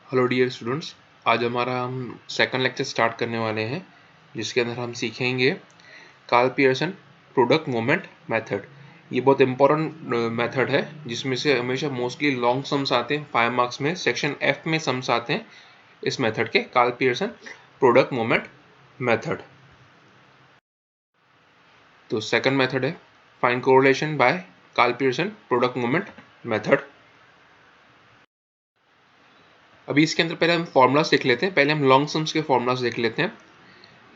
Hello dear students, आज हम second lecture start करने वाले हैं जिसके अंदर हम सीखेंगे Karl Pearson product moment method. ये बहुत इंपॉर्टेंट मेथड है जिसमें से हमेशा मोस्टली लॉन्ग सम्स आते हैं 5 मार्क्स में। सेक्शन एफ में सम्स आते हैं इस मेथड के, Karl Pearson product moment method. तो सेकंड मेथड है find correlation by Karl Pearson product moment method. अभी इसके अंदर पहले हम फॉर्मूलाज देख लेते हैं। पहले हम लॉन्ग सम्स के फॉर्मूलाज देख लेते हैं।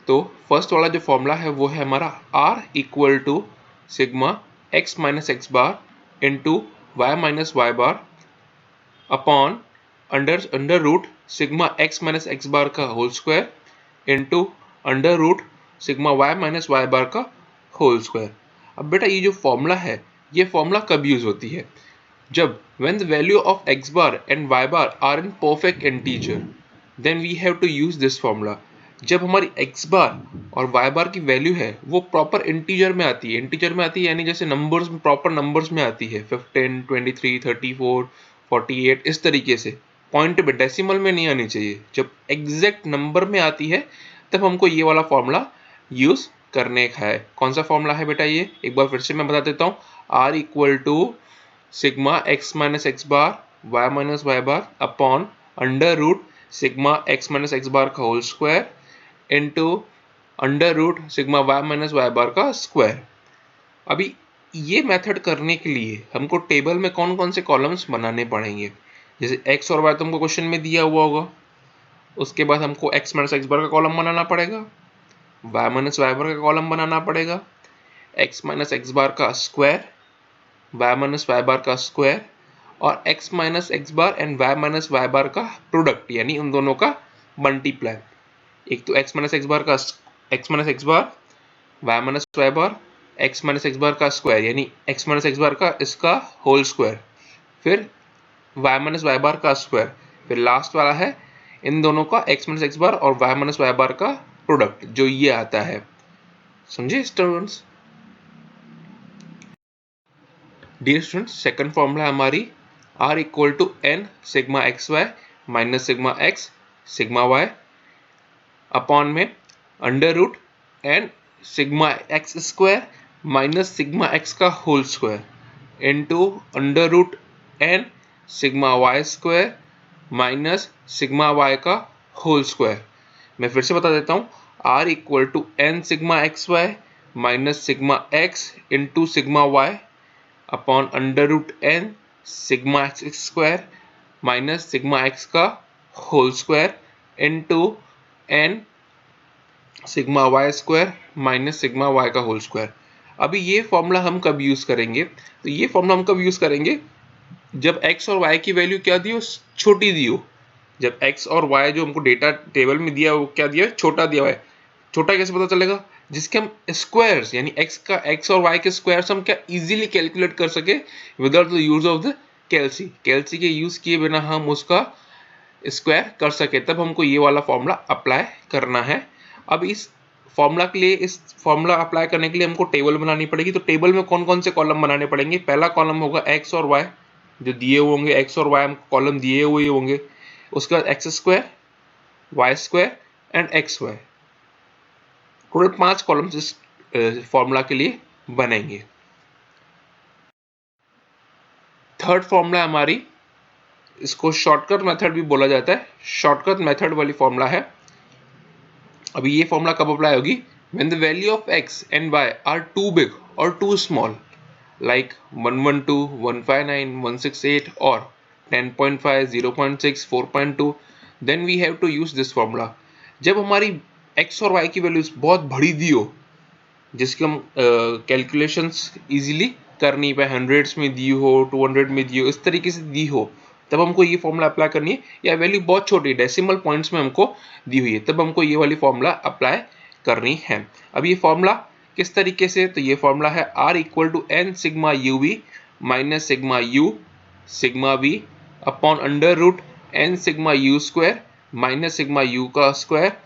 तो फर्स्ट वाला जो फॉर्मूला है वो है हमारा R equal to sigma x minus x bar into y minus y bar upon under root sigma x minus x bar का whole square into under root sigma y minus y bar का whole square. अब बेटा ये जो formula है ये formula कब use होती है? जब when the value of x bar and y bar are in perfect integer then we have to use this formula। जब हमारी x बार और y बार की वैल्यू है वो प्रॉपर इंटीजर में आती है, यानी जैसे नंबर्स में, प्रॉपर नंबर्स में आती है 15, 23, 34, 48 इस तरीके से, पॉइंट पे डेसिमल में नहीं आनी चाहिए। जब एग्जैक्ट नंबर में आती है तब हमको ये वाला फॉर्मूला यूज करने का है। कौन सा फॉर्मूला है बेटा? ये एक बार फिर से मैं बता देता हूँ। R equal to sigma x minus x bar y minus y bar upon under root sigma x minus x bar का whole square into under root sigma y minus y bar का स्क्वायर। अभी ये method करने के लिए हमको table में कौन कौन से कॉलम्स बनाने पड़ेंगे? जैसे एक्स और वाई तुमको क्वेश्चन में दिया हुआ होगा, उसके बाद हमको एक्स माइनस एक्स बार का कॉलम बनाना पड़ेगा, वाई माइनस वाई बार का कॉलम बनाना पड़ेगा, एक्स माइनस एक्स बार का square, y minus y bar का स्क्वायर और x minus x bar and y minus y bar का प्रोडक्ट यानी उन दोनों का मल्टीप्लाई। एक तो x माइनस एक्स बार का x minus x bar, y minus y बार, x माइनस एक्स बार का स्क्वायर यानी x माइनस एक्स बार का इसका होल स्क्वायर, फिर y माइनस वाई बार का स्क्वायर, फिर लास्ट वाला है इन दोनों का x माइनस एक्स बार और y माइनस वाई बार का प्रोडक्ट जो ये आता है। समझे students? Dear students, second formula हमारी R equal to n sigma x y minus sigma x sigma y upon में under root n sigma x square minus sigma x का whole square into under root n sigma y square minus sigma y का whole square. मैं फिर से बता देता हूँ। R equal to n sigma x y minus sigma x into sigma y upon under root n sigma x square minus sigma x का whole square into n sigma y square minus sigma y का whole square. अभी ये formula हम कब use करेंगे? तो ये formula हम कब यूज करेंगे? जब x और y की वैल्यू क्या दी हो? छोटी दी हो। जब x और y जो हमको डेटा टेबल में दिया वो क्या दिया है? छोटा दिया है। छोटा कैसे पता चलेगा? जिसके हम स्क्वायर्स यानी x और y के स्क्वायर्स हम क्या इजीली कैलकुलेट कर सके without the use of the calci के यूज किए बिना हम उसका स्क्वायर कर सके, तब हमको ये वाला फॉर्मूला अप्लाई करना है। अब इस फॉर्मूला अप्लाई करने के लिए हमको टेबल बनानी पड़ेगी। तो टेबल में कौन कौन से कॉलम बनाने पड़ेंगे? पहला कॉलम होगा x और y जो दिए हुए होंगे, x और y हमको कॉलम दिए हुए होंगे। उसके बाद x square, y square and x y, total 5 columns इस फॉर्मूला के लिए बनेंगे। थर्ड फॉर्मूला हमारी, इसको शॉर्टकट मेथड भी बोला जाता है, शॉर्टकट मेथड वाली फॉर्मूला है। अभी ये फॉर्मूला कब अप्लाई होगी? When the value of x and y are too big और टू स्मॉल लाइक 112, 159, 168 और 10.5, 0.6, 4.2, then we have to use this formula. जब हमारी x और y की वैल्यूज बहुत बड़ी दी हो, जिसकी हम कैलकुलेशंस इजीली कर नहीं पाए, हंड्रेड्स में दी हो, 200 में दी हो, इस तरीके से दी हो, तब हमको ये फॉर्मूला अप्लाई करनी है। या वैल्यू बहुत छोटी डेसिमल पॉइंट्स में हमको दी हुई है, तब हमको ये वाली फॉर्मूला अप्लाई करनी है। अब ये फॉर्मूला किस तरीके से? तो ये फॉर्मूला है R equal to n sigma u v minus sigma u sigma v upon under root n sigma u square minus sigma u का square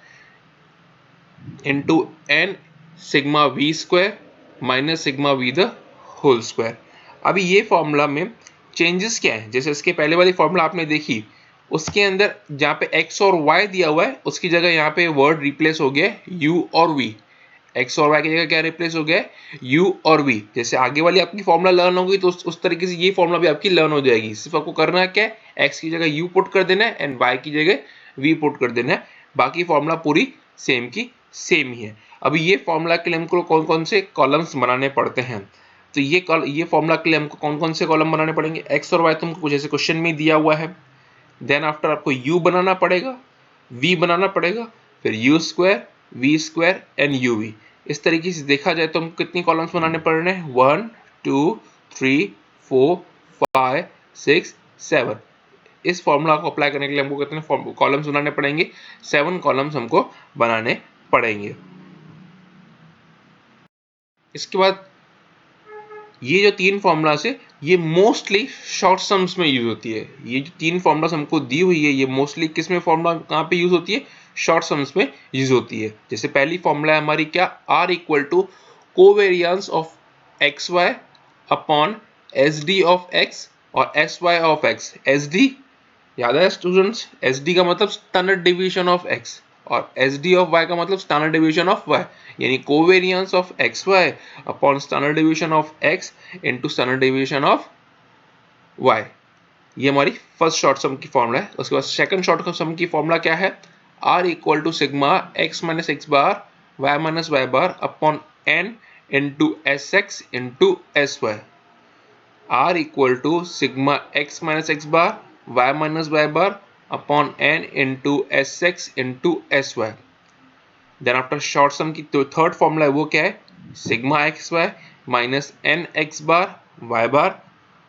into n sigma v square minus sigma v the whole square. अभी ये formula में changes क्या है? जैसे इसके पहले वाली फॉर्मूला आपने देखी उसके अंदर जहाँ पे x और y दिया हुआ है उसकी जगह यहाँ पे वर्ड रिप्लेस हो गया u और v। x और y की जगह क्या रिप्लेस हो गया u और v। जैसे आगे वाली आपकी फॉर्मूला लर्न होगी तो उस तरीके से ये फॉर्मूला भी आपकी लर्न हो जाएगी। सिर्फ आपको करना है क्या है, x की जगह u पुट कर देना है एंड y की जगह v पुट कर देना है। बाकी फॉर्मूला पूरी सेम की सेम ही है। अभी ये फॉर्मूला के लिए हमको कौन कौन से कॉलम्स बनाने पड़ते हैं, तो ये फॉर्मूला के लिए हमको कौन कौन से कॉलम बनाने पड़ेंगे, x और y तुमको कुछ ऐसे क्वेश्चन में दिया हुआ है। देन आफ्टर आपको u बनाना पड़ेगा, v बनाना पड़ेगा, फिर u square, v square and uv। इस तरीके से देखा जाए तो हमको कितनी कॉलम्स बनाने पड़ रहे हैं, 1 2 3 4 5 6 7। इस फॉर्मूला को अप्लाई करने के लिए हमको कितने कॉलम्स बनाने पड़ेंगे, 7 कॉलम्स हमको बनाने पड़ेंगे। इसके बाद ये जो तीन फॉर्मूलास है ये मोस्टली शॉर्ट सम्स में यूज होती है। ये जो तीन फॉर्मूलास हमको दी हुई है ये मोस्टली किस में फॉर्मूला कहाँ पे यूज होती है, शॉर्ट सम्स में यूज होती है। जैसे पहली फॉर्मूला है हमारी क्या, R equal to covariance of x y upon S D of x और S Y of x. S D याद है स्टूडेंट्स, एस डी का मतलब स्टैंडर्ड डिवीजन ऑफ एक्स और एस डी ऑफ वाई का मतलब स्टैंडर्ड डिवीजन ऑफ वाई, यानी covariance of x y upon standard division of x into standard division of y. ये हमारी फर्स्ट शॉर्ट सम की formula है। उसके बाद सेकंड शॉर्ट सम की फॉर्मूला क्या है, r equal to sigma x minus x bar y minus y bar upon n into s x into S y. R equal to sigma x minus x bar y minus y bar upon n into sx into sy। Then after short sum की तो third formula है वो क्या है, sigma x y minus n x bar y bar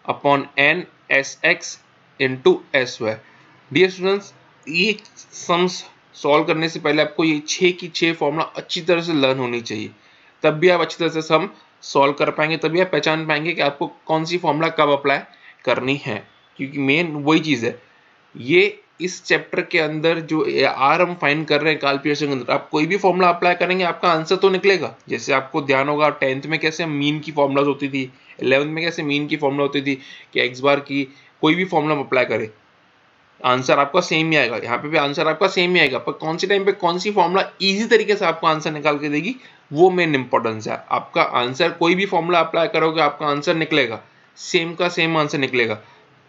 upon n S x into S y. Dear students, ये sums solve करने से पहले आपको ये 6 की 6 फॉर्मूला अच्छी तरह से लर्न होनी चाहिए, तब भी आप अच्छी तरह से सम सॉल्व कर पाएंगे, तभी आप पहचान पाएंगे कि आपको कौन सी फॉर्मूला कब अप्लाई करनी है। क्योंकि मेन वही चीज़ है, ये इस चैप्टर के अंदर जो आर हम फाइंड कर रहे हैं काल पियर्सन के अंदर, आप कोई भी फॉर्मूला अप्लाई करेंगे आपका आंसर तो निकलेगा। जैसे आपको ध्यान होगा 10th में कैसे मीन की फॉर्मूलाज होती थी, 11th में कैसे मीन की फॉर्मूला होती थी कि एक्स बार की कोई भी फॉर्मूला अप्लाई करे आंसर आपका सेम ही आएगा। यहाँ पे भी आंसर आपका सेम ही आएगा, पर कौन सी टाइम पे कौन सी फॉर्मूला इजी तरीके से आपको आंसर निकाल के देगी वो मेन इंपॉर्टेंस है। आपका आंसर कोई भी फॉर्मूला अप्लाई करोगे आपका आंसर निकलेगा, सेम का सेम आंसर निकलेगा,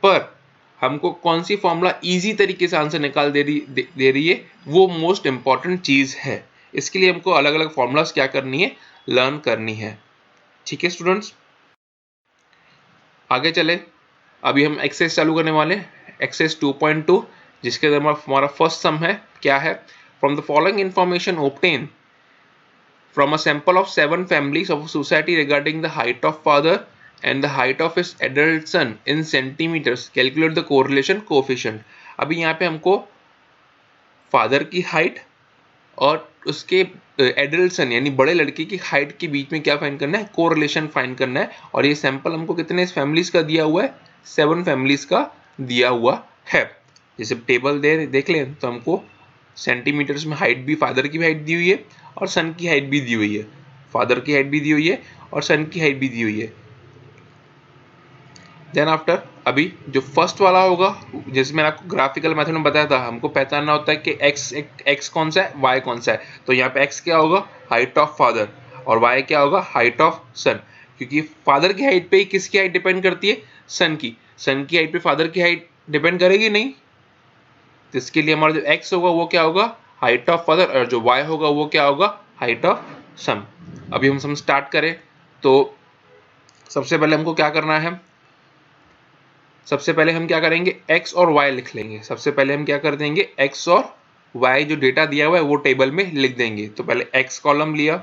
पर हमको कौन सी फॉर्मूला इजी तरीके से आंसर निकाल दे रही है वो मोस्ट इंपॉर्टेंट चीज है। इसके लिए हमको अलग अलग फॉर्मूलाज क्या करनी है, लर्न करनी है। ठीक है स्टूडेंट्स, आगे चले। अभी हम एक्सरसाइज चालू करने वाले हैं, एक्सरसाइज 2.2, जिसके अंदर हमारा फर्स्ट सम है क्या है, from the following information obtain from a sample of 7 families of a society regarding the height of father and the height of his adult son in centimeters, calculate the correlation coefficient। अभी यहाँ पे हमको father की height और उसके adult सन यानी बड़े लड़के की हाइट के बीच में क्या फाइंड करना है, कोरिलेशन फाइंड करना है। और ये सैंपल हमको कितने फैमिलीज का दिया हुआ है, 7 फैमिलीज का दिया हुआ है। जैसे टेबल देख लें तो हमको सेंटीमीटर्स में हाइट भी फादर की हाइट दी हुई है और सन की हाइट भी दी हुई है, फादर की हाइट भी दी हुई है और सन की हाइट भी दी हुई है। देन आफ्टर अभी जो फर्स्ट वाला होगा, जैसे मैंने आपको ग्राफिकल मेथड में बताया था, हमको पहचानना होता है कि एक्स कौन सा है, वाई कौन सा है। तो यहाँ पे एक्स क्या होगा, हाइट ऑफ फादर, और वाई क्या होगा, हाइट ऑफ सन। क्योंकि फादर की हाइट पे ही किसकी हाइट डिपेंड करती है, सन की। सन की हाइट पे फादर की हाइट डिपेंड करेगी नहीं, तो इसके लिए हमारा जो एक्स होगा वो क्या होगा, हाइट ऑफ फादर, और जो वाई होगा वो क्या होगा, हाइट ऑफ सन। अभी हम स्टार्ट करें तो सबसे पहले हमको क्या करना है, सबसे पहले हम क्या करेंगे, x और y लिख लेंगे। सबसे पहले हम क्या कर देंगे, x और y जो डेटा दिया हुआ है वो टेबल में लिख देंगे। तो पहले x कॉलम लिया,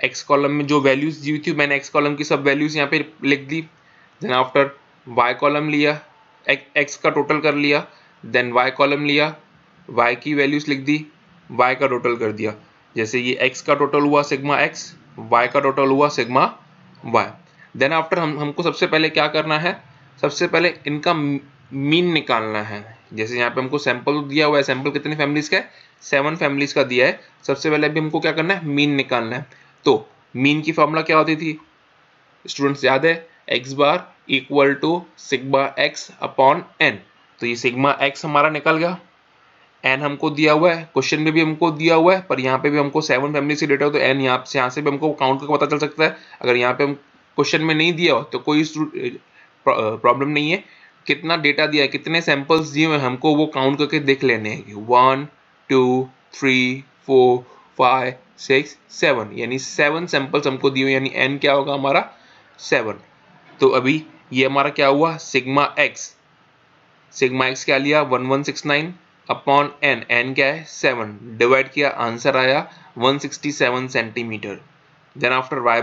x कॉलम में जो वैल्यूज दी थी मैंने x कॉलम की सब वैल्यूज यहाँ पे लिख दी। देन आफ्टर y कॉलम लिया, x का टोटल कर लिया। देन y कॉलम लिया, y की वैल्यूज लिख दी, y का टोटल कर दिया। जैसे ये x का टोटल हुआ सिग्मा x, y का टोटल हुआ सिग्मा y। देन आफ्टर हमको सबसे पहले क्या करना है, सबसे पहले इनका मीन निकालना है। जैसे यहाँ पे हमको सैंपल दिया हुआ है, सैंपल कितनी फैमिलीज का है, 7 फैमिलीज का दिया है। सबसे पहले अभी हमको क्या करना है, मीन निकालना है। तो मीन की फॉर्मूला क्या होती थी स्टूडेंट्स, याद है, x bar equal to sigma x upon n. तो ये सिग्मा एक्स हमारा निकल गया। एन हमको दिया हुआ है, क्वेश्चन में भी हमको दिया हुआ है, पर यहाँ पे भी हमको 7 फैमिली से डेटा हो तो एन यहाँ से भी हमको काउंट करके पता चल सकता है। अगर यहाँ पे हम क्वेश्चन में नहीं दिया हो तो कोई प्रॉब्लम नहीं है। कितना डेटा दिया है, कितने सैंपल्स दिए हुए हमको वो काउंट करके देख लेने हैं। 1 2 3 4 5 6 7, यानी 7 सैंपल्स हमको दिए हुए, यानी एन क्या होगा हमारा 7। तो अभी ये हमारा क्या हुआ, सिग्मा एक्स क्या लिया 1169 अपॉन एन, एन क्या है 7, डिवाइड किया, आंसर आया 167 centimetre. Then after y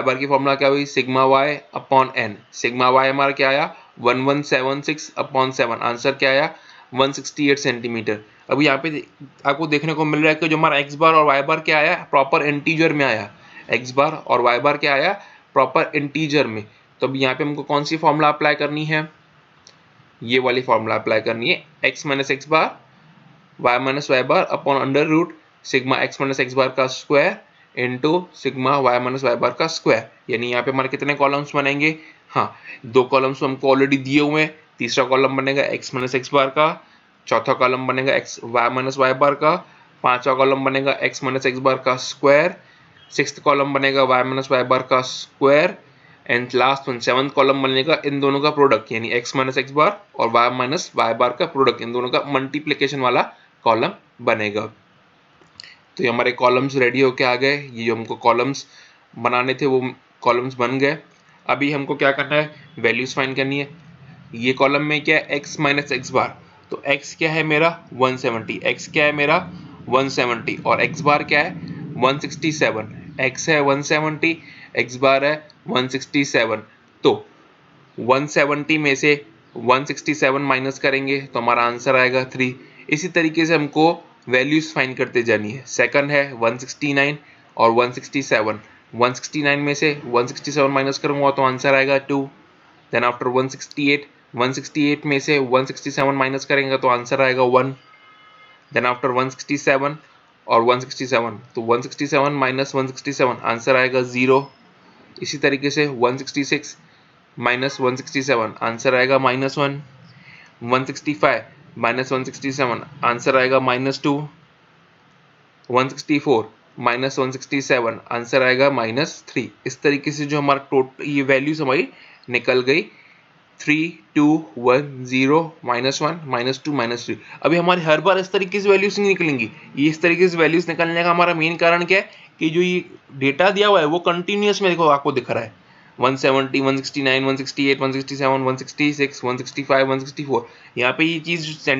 bar की फॉर्मूला क्या हुई, sigma y upon n, sigma y हमारा क्या आया 1176 अपॉन 7, आंसर क्या आया 168 सेंटीमीटर। अब यहाँ पे आपको देखने को मिल रहा है कि जो हमारा एक्स बार और वाई बार क्या आया, प्रॉपर इंटीजर में आया। एक्स बार और वाई बार क्या आया, प्रॉपर इंटीजर में। तो अब यहाँ पे हमको कौन सी फॉर्मूला अप्लाई करनी है, ये वाली फॉर्मूला अप्लाई करनी है, x minus x bar y minus y bar upon under root sigma x minus x bar का square into sigma y minus y bar का स्क्वायर। यानी यहाँ पे हमारे कितने कॉलम्स बनेंगे, हाँ 2 कॉलम्स हमको ऑलरेडी दिए हुए हैं। तीसरा कॉलम बनेगा x माइनस एक्स बार का, चौथा कॉलम बनेगा x Y minus y bar का, पांचवा कॉलम बनेगा x माइनस एक्स बार का स्क्वायर, सिक्स्थ कॉलम बनेगा वाई माइनस वाई बार का square, and last one 7th column बनेगा इन दोनों का प्रोडक्ट, यानी x माइनस एक्स बार और y माइनस वाई बार का प्रोडक्ट, इन दोनों का मल्टीप्लिकेशन वाला कॉलम बनेगा। तो ये हमारे कॉलम्स रेडी होके आ गए। ये जो हमको कॉलम्स बनाने थे वो कॉलम्स बन गए। अभी हमको क्या करना है, वैल्यूज फाइंड करनी है। ये कॉलम में क्या है, x माइनस एक्स बार, तो x क्या है मेरा 170, x क्या है मेरा 170 और x बार क्या है 167, x है 170, x बार है 167। तो 170 में से 167 माइनस करेंगे तो हमारा आंसर आएगा 3। इसी तरीके से हमको वैल्यूज फाइंड करते जानी है। सेकंड है 169 और 167, 169 में से 167 माइनस करूंगा तो आंसर आएगा 2। देन आफ्टर 168 में से 167 माइनस करेंगे तो आंसर आएगा 1। देन आफ्टर 167 और 167, तो 167 माइनस 167 आंसर आएगा 0। इसी तरीके से 166 माइनस 167 आंसर आएगा -1। 165 माइनस 167 आंसर आएगा -2। 164 माइनस 167 आंसर आएगा -3। इस तरीके से जो हमारा टोटल ये वैल्यूज हमारी निकल गई 3 2 1 0 -1 -2 -3। अभी हमारी हर बार इस तरीके से वैल्यूज नहीं निकलेंगी। ये इस तरीके से वैल्यूज निकलने का हमारा मेन कारण क्या है कि जो ये डेटा दिया हुआ है वो कंटिन्यूअस में देखो आपको दिख रहा है 170 169 168 167 166 165 164। यहाँ पे ये चीज़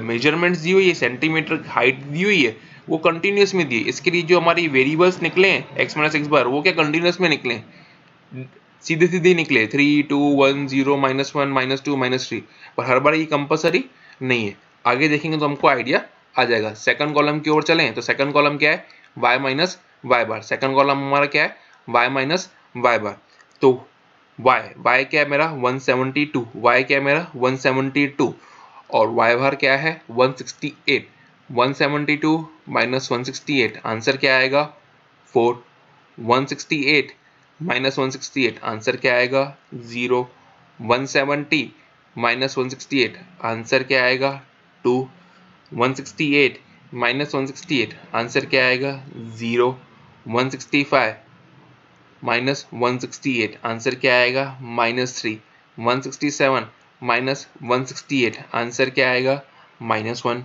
मेजरमेंट्स दी हुई है, सेंटीमीटर हाइट दी हुई है, वो कंटिन्यूअस में दी है। इसके लिए जो हमारी वेरिएबल्स निकले हैं एक्स माइनस एक्स बार वो क्या कंटिन्यूअस में निकले हैं, सीधे सीधे निकले 3 2 1 0 -1 -2 -3। पर हर बार ये कंपलसरी नहीं है। आगे देखेंगे तो हमको आइडिया आ जाएगा। सेकंड कॉलम की ओर चलें तो सेकंड कॉलम क्या है y माइनस वाई बार। सेकंड कॉलम हमारा क्या है y माइनस वाई बार। तो y क्या है मेरा 172, y क्या है मेरा 172 और y बार क्या है 168। 172 माइनस 168 आंसर क्या आएगा 4। 168 माइनस 168 आंसर क्या आएगा 0। 170 माइनस 168 आंसर क्या आएगा 2। 168 माइनस 168 आंसर क्या आएगा 0। 165 माइनस 168 आंसर क्या आएगा -3। 167 माइनस 168 आंसर क्या आएगा -1।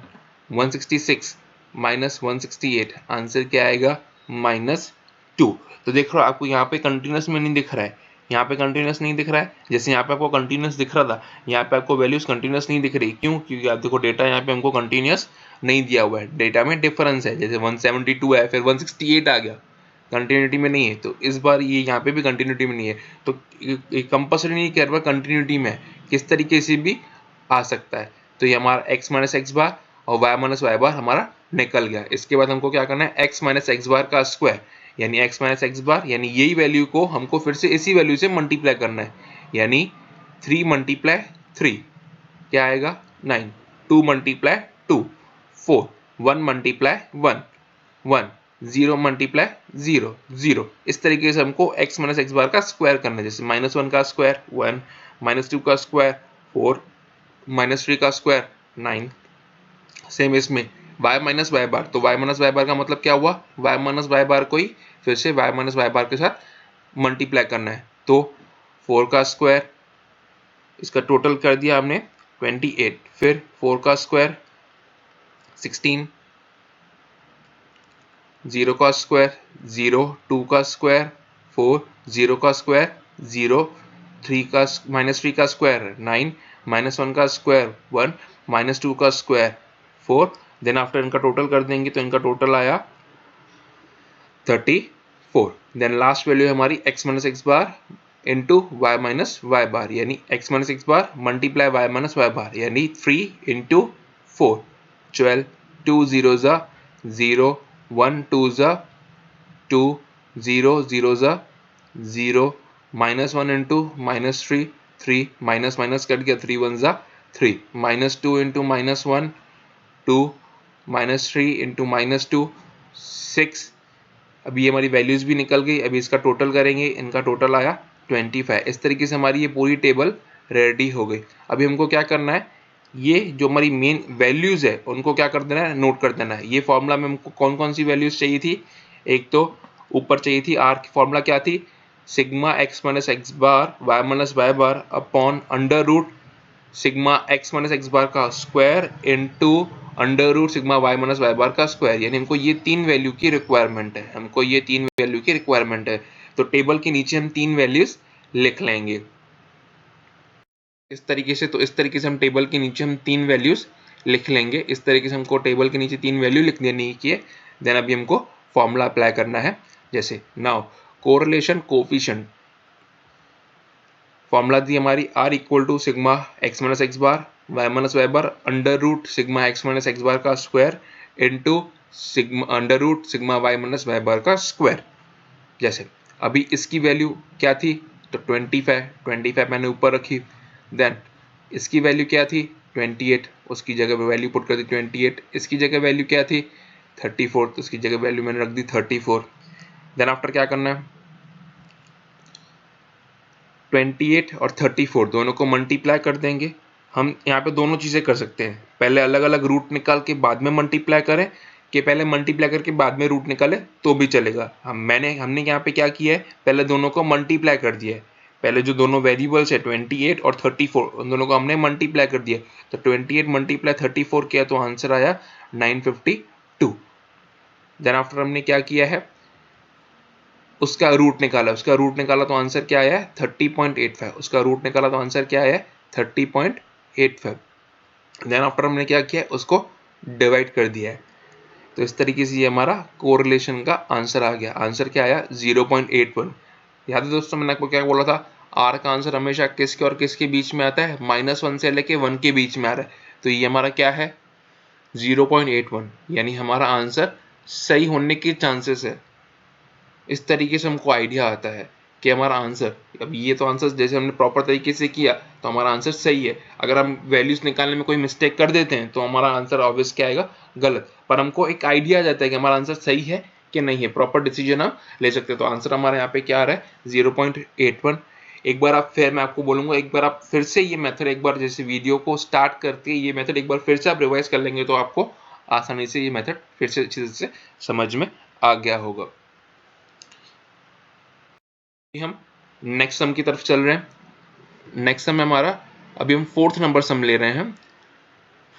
166 माइनस 168 आंसर क्या आएगा -2। तो देख रहे हो आपको यहाँ पे कंटिन्यूस में नहीं दिख रहा है, यहाँ पे कंटिन्यूस नहीं दिख रहा है। जैसे यहाँ पे आपको कंटिन्यूस दिख रहा था, यहाँ पे आपको वैल्यूज कंटिन्यूस नहीं दिख रही। क्यों? क्योंकि आप देखो डेटा यहाँ पे हमको कंटिन्यूस नहीं दिया हुआ है, डेटा में डिफरेंस है। जैसे 172 है फिर 168 आ गया, कंटिन्यूटी में नहीं है। तो इस बार ये यहाँ पे भी कंटिन्यूटी में नहीं है। तो कंपल्सरी नहीं कर रहा कंटिन्यूटी में, किस तरीके से भी आ सकता है। तो ये हमारा x माइनस एक्स बार और y माइनस वाई बार हमारा निकल गया। इसके बाद हमको क्या करना है x माइनस एक्स बार का स्क्वायर, यानी x माइनस एक्स बार, यानी यही वैल्यू को हमको फिर से इसी वैल्यू से मल्टीप्लाई करना है। यानी 3 मल्टीप्लाई 3 क्या आएगा 9, 2 मल्टीप्लाई 2 4, 1 मल्टीप्लाई 1 1, 0 मल्टीप्लाई 0 0। इस तरीके से हमको x माइनस एक्स बार का स्क्वायर करना है। जैसे -1 का स्क्वायर 1, -2 का स्क्वायर 4, माइनस 3 का स्क्वायर 9। सेम इसमें y माइनस वाई बार, तो y माइनस वाई बार का मतलब क्या हुआ, y माइनस वाई बार को ही फिर से y माइनस वाई बार के साथ मल्टीप्लाई करना है। तो 4 का स्क्वायर, इसका टोटल कर दिया हमने 28, फिर 4 का स्क्वायर 16, 0 का स्क्वायर 0, 2 का स्क्वायर 4, 0 का स्क्वायर 0, 3 का माइनस 3 का स्क्वायर 9, माइनस 1 का स्क्वायर 1, माइनस 2 का स्क्वायर 4। देन आफ्टर इनका टोटल कर देंगे तो इनका टोटल आया 34। देन लास्ट वैल्यू है हमारी x minus x bar into y minus y बार, यानी x माइनस एक्स बार मल्टीप्लाई वाई माइनस वाई बार, यानी 3 इंटू 4, 12, 2 0 ज़ा 0, 1 2 ज़ा 2, 0 0 ज़ा 0, minus 1 into minus 3, 3 minus minus cut गया, 3 1 ज़ा 3, minus 2 into minus 1 2, minus 3 into minus 2 6। अभी ये हमारी वैल्यूज भी निकल गई। अभी इसका टोटल करेंगे, इनका टोटल आया 25। इस तरीके से हमारी ये पूरी टेबल रेडी हो गई। अभी हमको क्या करना है, ये जो हमारी मेन वैल्यूज है उनको क्या कर देना है, नोट कर देना है। ये फॉर्मूला में हमको कौन कौन सी वैल्यूज चाहिए थी, एक तो ऊपर चाहिए थी आर की फॉर्मूला क्या थी, sigma x minus x bar y minus y bar upon under root sigma x minus x bar का square into under root sigma y minus y bar का स्क्वायर, यानी हमको ये 3 वैल्यू की रिक्वायरमेंट है, हमको ये 3 वैल्यू की रिक्वायरमेंट है। तो टेबल के नीचे हम 3 वैल्यूज लिख लेंगे इस तरीके से। तो इस तरीके से हम टेबल के नीचे हम 3 वैल्यूज लिख लेंगे। इस तरीके से हमको टेबल के नीचे 3 वैल्यू लिख देनी है। देन अभी हमको फॉर्मूला अप्लाई करना है। जैसे नाउ कोरिलेशन कोफिशिएंट फॉर्मूला दी हमारी R equal to sigma x minus x bar y minus y bar under root sigma x minus x bar का square into sigma under root sigma y minus y bar का square. जैसे अभी इसकी value क्या थी, तो 25 मैंने ऊपर रखी। देन इसकी वैल्यू क्या थी 28, उसकी जगह पे वैल्यू पुट कर दी 28। इसकी जगह वैल्यू क्या थी 34, तो उसकी जगह वैल्यू मैंने रख दी 34। देन आफ्टर क्या करना है, 28 और 34 दोनों को मल्टीप्लाई कर देंगे। हम यहाँ पे दोनों चीज़ें कर सकते हैं, पहले अलग अलग रूट निकाल के बाद में मल्टीप्लाई करें, कि पहले मल्टीप्लाई करके बाद में रूट निकाले तो भी चलेगा। हमने यहाँ पे क्या किया है, पहले दोनों को मल्टीप्लाई कर दिया है। पहले जो दोनों वेरिएबल्स है 28 और 34 उन दोनों को हमने मल्टीप्लाई कर दिया। तो 28 मल्टीप्लाई 34 किया तो आंसर आया 952। देन आफ्टर हमने क्या किया है, उसका रूट निकाला तो आंसर क्या आया है 30.85। उसका रूट निकाला तो आंसर क्या आया है 30.85। देन आफ्टर हमने क्या किया है, उसको डिवाइड कर दिया है। तो इस तरीके से ये हमारा कोरिलेशन का आंसर आ गया। आंसर क्या आया 0.81। याद है दोस्तों मैंने आपको क्या बोला था, आर का आंसर हमेशा किसके और किसके बीच में आता है, -1 से लेके 1 के बीच में आ रहा है। तो ये हमारा क्या है 0.81, यानी हमारा आंसर सही होने के चांसेस है। इस तरीके से हमको आइडिया आता है कि हमारा आंसर, अब ये तो आंसर जैसे हमने प्रॉपर तरीके से किया तो हमारा आंसर सही है। अगर हम वैल्यूज निकालने में कोई मिस्टेक कर देते हैं तो हमारा आंसर ऑब्वियस क्या आएगा, गलत। पर हमको एक आइडिया आ जाता है कि हमारा आंसर सही है कि नहीं है, प्रॉपर डिसीजन हम ले सकते हैं। तो आंसर हमारे यहाँ पे क्या आ रहा है 0.81। एक बार आप फिर मैं आपको बोलूँगा, एक बार आप फिर से ये मेथड एक बार जैसे वीडियो को स्टार्ट करके ये मेथड एक बार फिर से आप रिवाइज कर लेंगे तो आपको आसानी से ये मेथड फिर से अच्छे से समझ में आ गया होगा। हम नेक्स्ट सम की तरफ चल रहे हैं। नेक्स्ट सम हमारा, अभी हम 4th नंबर सम ले रहे हैं।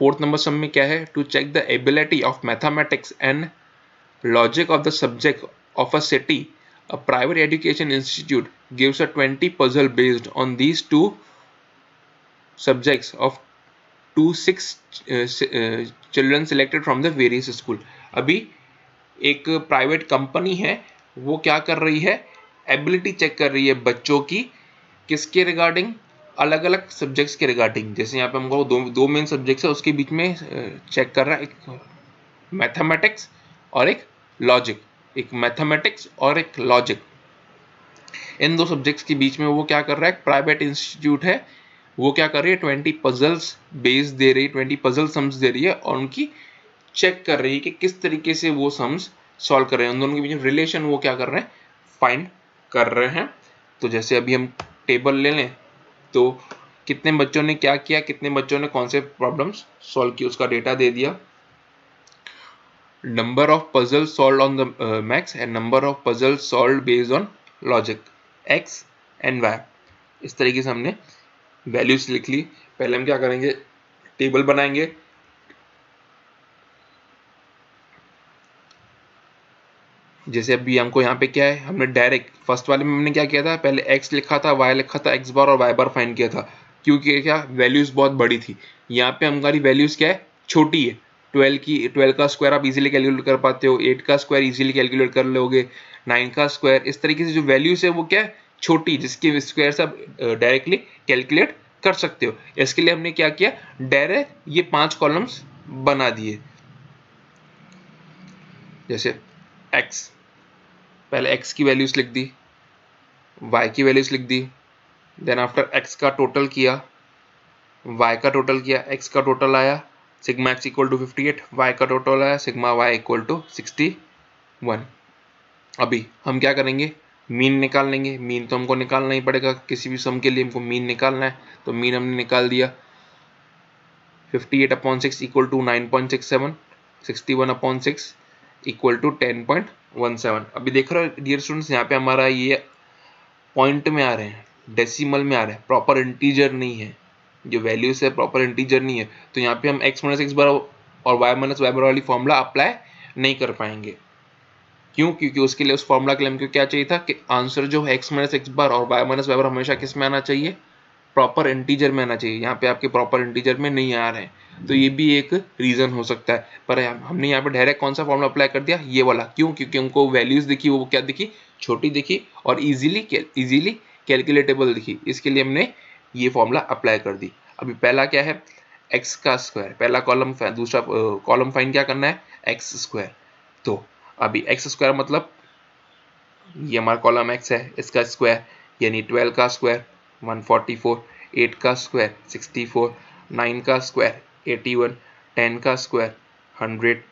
4th नंबर सम में क्या है, to check the ability of mathematics and logic of the subject of a city, a private education institute gives a 20 puzzle based on these two subjects of 6 children selected from the various school. अभी एक private company है, वो क्या कर रही है, ability check कर रही है बच्चों की, किसके रिगार्डिंग, अलग अलग सब्जेक्ट्स के रिगार्डिंग। जैसे यहाँ पे हमको दो मेन सब्जेक्ट्स है, उसके बीच में चेक कर रहा है, एक मैथमेटिक्स और एक लॉजिक, एक मैथमेटिक्स और एक लॉजिक। इन दो सब्जेक्ट्स के बीच में वो क्या कर रहा है, प्राइवेट इंस्टीट्यूट है, वो क्या कर रही है 20 पजल्स बेस दे रही है, 20 पजल सम्स दे रही है और उनकी चेक कर रही है कि किस तरीके से वो सम्स सॉल्व कर रहे हैं, उन दोनों के बीच में रिलेशन वो क्या कर रहे हैं, फाइंड कर रहे हैं। तो जैसे अभी हम टेबल ले लें तो कितने बच्चों ने क्या किया, कितने बच्चों ने कौन से प्रॉब्लम्स सॉल्व किए, उसका डेटा दे दिया। Number of puzzle solve on the max and number of puzzle solve based on logic x and y. इस तरीके से हमने वैल्यूज लिख ली। पहले हम क्या करेंगे, टेबल बनाएंगे। जैसे अभी हमको यहाँ पे क्या है, हमने डायरेक्ट फर्स्ट वाले में हमने क्या किया था, पहले x लिखा था, y लिखा था, x बार और y बार फाइंड किया था, क्योंकि क्या वैल्यूज बहुत बड़ी थी। यहाँ पे हमारी वैल्यूज क्या है, छोटी है। 12 का स्क्वायर आप इजीली कैलकुलेट कर पाते हो, 8 का स्क्वायर इजीली कैलकुलेट कर लोगे, 9 का स्क्वायर। इस तरीके से जो वैल्यूज है वो क्या है, छोटी, जिसके स्क्वायर से आप डायरेक्टली कैलकुलेट कर सकते हो। इसके लिए हमने क्या किया, डायरेक्ट ये 5 कॉलम्स बना दिए। जैसे x, पहले x की वैल्यूज लिख दी, y की वैल्यूज लिख दी, देन आफ्टर x का टोटल किया, y का टोटल किया, x का टोटल आया sigma x equal to 58, y का टोटल आया सिग्मा y इक्वल टू 61। अभी हम क्या करेंगे, मीन निकाल लेंगे। मीन तो हमको निकालना ही पड़ेगा, किसी भी सम के लिए हमको मीन निकालना है, तो मीन हमने निकाल दिया। 58/6 इक्वल टू 9.67, 61/6 इक्वल टू 10.17। अभी देख रहे हो डियर स्टूडेंट्स, यहाँ पे हमारा ये पॉइंट में आ रहे हैं, डेसिमल में आ रहे हैं, प्रॉपर इंटीजर नहीं है। जो वैल्यूज है प्रॉपर इंटीजर नहीं है, तो यहाँ पे हम x माइनस एक्स बार और y माइनस वाई बार वाली फॉर्मूला अप्लाई नहीं कर पाएंगे। क्यों? क्योंकि उसके लिए, उस फॉर्मूला के लिए हमको क्या चाहिए था कि आंसर जो है x माइनस एक्स बार और y माइनस वाई बार हमेशा किस में आना चाहिए, प्रॉपर इंटीजर में आना चाहिए। यहाँ पे आपके प्रॉपर इंटीजर में नहीं आ रहे हैं, तो ये भी एक रीजन हो सकता है। पर हमने यहाँ पे डायरेक्ट कौन सा फॉर्मूला अप्लाई कर दिया, ये वाला। क्यों? क्योंकि हमको वैल्यूज दिखी, वो क्या दिखी, छोटी दिखी और इजीली कैलकुलेटेबल दिखी, इसके लिए हमने ये फॉर्मूला अप्लाई कर दी। अभी पहला क्या है, एक्स का स्क्वायर, पहला कॉलम, दूसरा कॉलम फाइंड क्या करना है, एक्स स्क्वायर। तो अभी एक्स स्क्वायर मतलब ये हमारा कॉलम एक्स है, इसका स्क्वायर यानी 12 का स्क्वायर 144, 8 का स्क्वायर 64, 9 का स्क्वायर 81, 10 का स्क्वायर 100,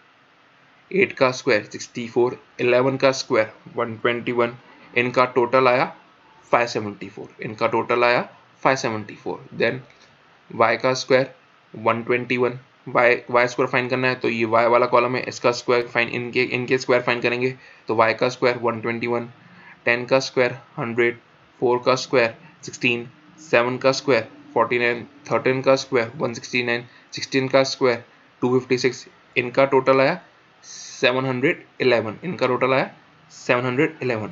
8 का स्क्वायर 64, 11 का स्क्वायर 121। इनका टोटल आया 574, इनका टोटल आया 574। देन y का स्क्वायर 121, y स्क्वायर फाइंड करना है, तो ये y वाला कॉलम है, इसका स्क्वायर फाइंड, इनके स्क्वायर फाइंड करेंगे, तो y का स्क्वायर 121, 10 का स्क्वायर 100, 4 का स्क्वायर 16, 7 का स्क्वायर 49, 13 का स्क्वायर 169, 16 का स्क्वायर 256। इनका टोटल आया 711, इनका टोटल आया 711।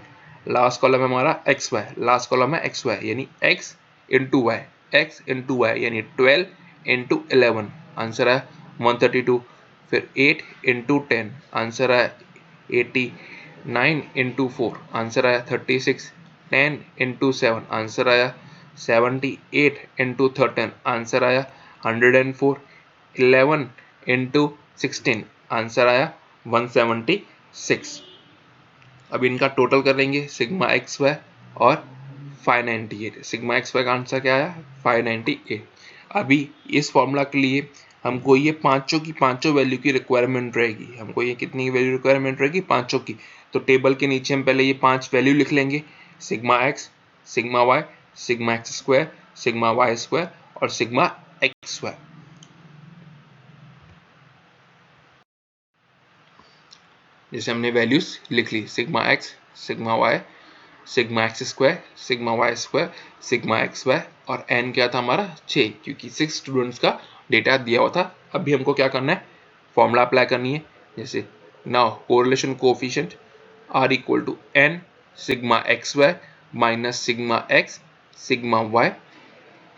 लास्ट कॉलम है हमारा एक्स वाई, लास्ट कॉलम है एक्स वाई यानी x into y, x into y यानी 12 इंटू 11, आंसर है 132। फिर 8 इंटू 10, आंसर है 80, 9 इंटू 4, आंसर आया 36, 10 इंटू 7, आंसर आया 78 इंटू 13, आंसर आया 104, 11 इंटू 16, आंसर आया 176। अब इनका टोटल करेंगे, सिग्मा एक्स वाई और 598। सिग्मा एक्स वाई का आंसर क्या आया, 598। अभी इस फॉर्मूला के लिए हमको ये पांचों की पांचों वैल्यू की रिक्वायरमेंट रहेगी। हमको ये कितनी वैल्यू रिक्वायरमेंट रहेगी, पांचों की। तो टेबल के नीचे हम पहले ये 5 वैल्यू लिख लेंगे, sigma x, sigma y, sigma x square, sigma y square और सिग्मा एक्स वाई। जैसे हमने वैल्यूज लिख ली, sigma x, sigma y, sigma x square, sigma y square, sigma x y और एन क्या था हमारा 6, क्योंकि 6 स्टूडेंट्स का डेटा दिया हुआ था। अभी हमको क्या करना है, फॉर्मूला अप्लाई करनी है। जैसे now correlation coefficient R equal to n sigma x y minus sigma x sigma y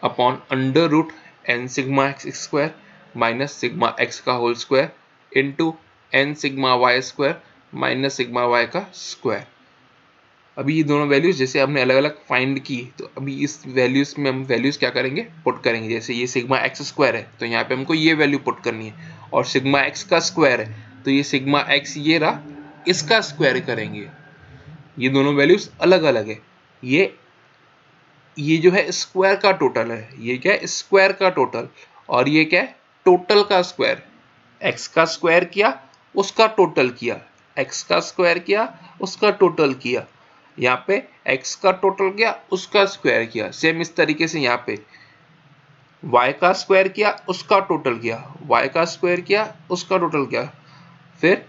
upon under root n sigma x square minus sigma x का whole square into n sigma y square minus sigma y का square. अभी ये दोनों values जैसे हमने अलग अलग find की, तो अभी इस वैल्यूज में हम वैल्यूज क्या करेंगे, पुट करेंगे। जैसे ये सिग्मा एक्स स्क्वायर है, तो यहाँ पे हमको ये वैल्यू पुट करनी है, और सिग्मा एक्स का स्क्वायर है, तो ये सिग्मा एक्स ये रहा, इसका स्क्वायर करेंगे। ये दोनों वैल्यूज अलग अलग है। ये जो है स्क्वायर का टोटल है, ये क्या है, स्क्वायर का टोटल, और ये क्या है, टोटल का स्क्वायर। एक्स का स्क्वायर किया, उसका टोटल किया, एक्स का स्क्वायर किया, उसका टोटल किया। यहाँ पे x का टोटल किया, उसका स्क्वायर किया। सेम इस तरीके से यहाँ पे y का स्क्वायर किया उसका टोटल किया, y का स्क्वायर किया उसका टोटल किया, फिर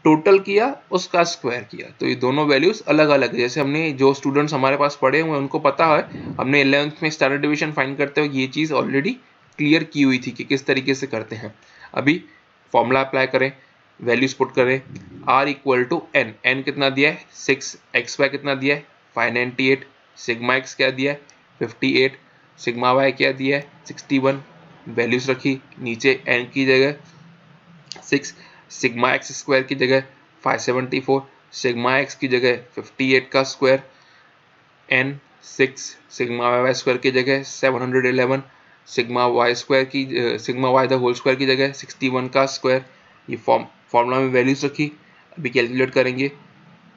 टोटल किया उसका स्क्वायर किया। तो ये दोनों वैल्यूज अलग अलग है। जैसे हमने जो स्टूडेंट्स हमारे पास पढ़े हुए हैं उनको पता है, हमने 11th में स्टैंडर्ड डिवीजन फाइंड करते हुए ये चीज़ ऑलरेडी क्लियर की हुई थी कि किस तरीके से करते हैं। अभी फॉर्मूला अप्लाई करें, वैल्यूज पुट करें। r equal to n, n कितना दिया है 6, एक्स वाई कितना दिया है 598, सिग्मा एक्स क्या दिया है 58, सिग्मा वाई क्या दिया है 61, वैल्यूज रखी नीचे एन की जगह 6, सिग्मा एक्स स्क्वायर की जगह 574, सिग्मा एक्स की जगह 58 का square, n 6, sigma y square की जगह 711, सिग्मा वाई स्क्वायर की sigma y the whole square की जगह 61 का स्क्वायर। ये फॉर्मूला में वैल्यूज रखी। अभी कैलकुलेट करेंगे।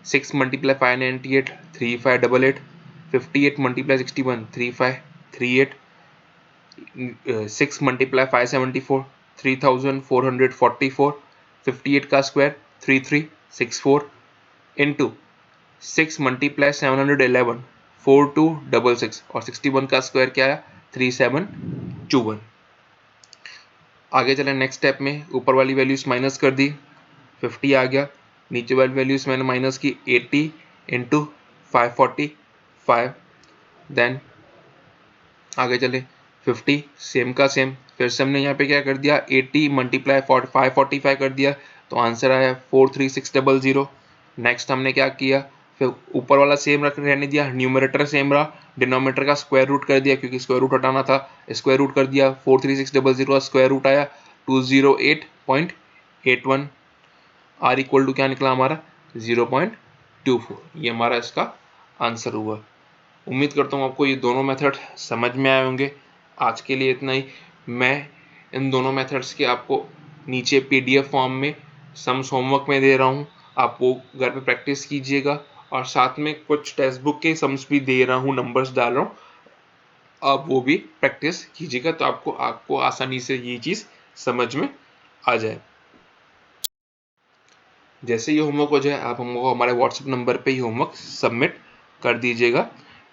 6 मल्टीप्लाई 598 3588, 58 मल्टीप्लाई 61 3538, 6 मल्टीप्लाई 574 3444, 58 का स्क्वायर 3364 इंटू 6 मल्टीप्लाई 711 4266 और 61 का स्क्वायर क्या आया 3721। आगे चलें नेक्स्ट स्टेप में। ऊपर वाली वैल्यूज माइनस कर दी, 50 आ गया। नीचे वाली वैल्यूज मैंने माइनस की 80 इंटू 545। देन आगे चले 50 सेम का सेम, फिर से हमने यहाँ पे क्या कर दिया 80 मल्टीप्लाई 545 कर दिया, तो आंसर आया 43600। नेक्स्ट हमने क्या किया, फिर ऊपर वाला सेम रहने दिया, न्यूमरेटर सेम रहा, डिनोमिनेटर का स्क्वायर रूट कर दिया क्योंकि स्क्वायर रूट हटाना था, स्क्वायर रूट कर दिया। 43600 का स्क्वायर रूट आया 208.81। आर इक्वल टू क्या निकला हमारा 0.24। ये हमारा इसका आंसर हुआ। उम्मीद करता हूँ आपको ये दोनों मेथड समझ में आए होंगे। आज के लिए इतना ही। मैं इन दोनों मेथड्स के आपको नीचे PDF फॉर्म में सम्स होमवर्क में दे रहा हूँ, आप वो घर पे प्रैक्टिस कीजिएगा। और साथ में कुछ टेक्स्ट बुक के सम्स भी दे रहा हूँ, नंबर्स डाल रहा हूँ, आप वो भी प्रैक्टिस कीजिएगा तो आपको आसानी से ये चीज़ समझ में आ जाए। जैसे ये होमवर्क हो जाए आप हमको हमारे व्हाट्सएप नंबर पे ही होमवर्क सबमिट कर दीजिएगा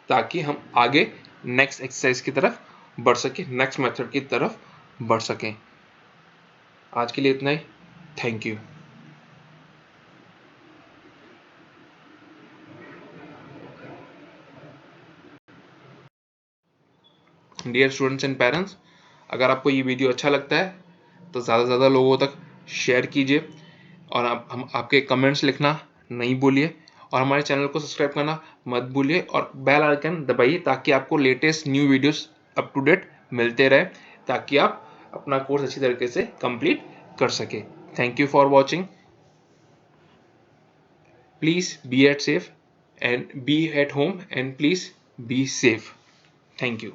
ताकि हम आगे नेक्स्ट एक्सरसाइज की तरफ बढ़ सकें, नेक्स्ट मेथड की तरफ बढ़ सकें। आज के लिए इतना ही। Thank you. Dear students and parents, अगर आपको ये वीडियो अच्छा लगता है तो ज़्यादा से ज़्यादा लोगों तक शेयर कीजिए और हम आपके कमेंट्स लिखना नहीं भूलिए और हमारे चैनल को सब्सक्राइब करना मत भूलिए और बेल आइकन दबाइए ताकि आपको latest new videos up to date मिलते रहे, ताकि आप अपना कोर्स अच्छी तरीके से कंप्लीट कर सके। Thank you for watching. Please be at safe and be at home and please be safe. Thank you.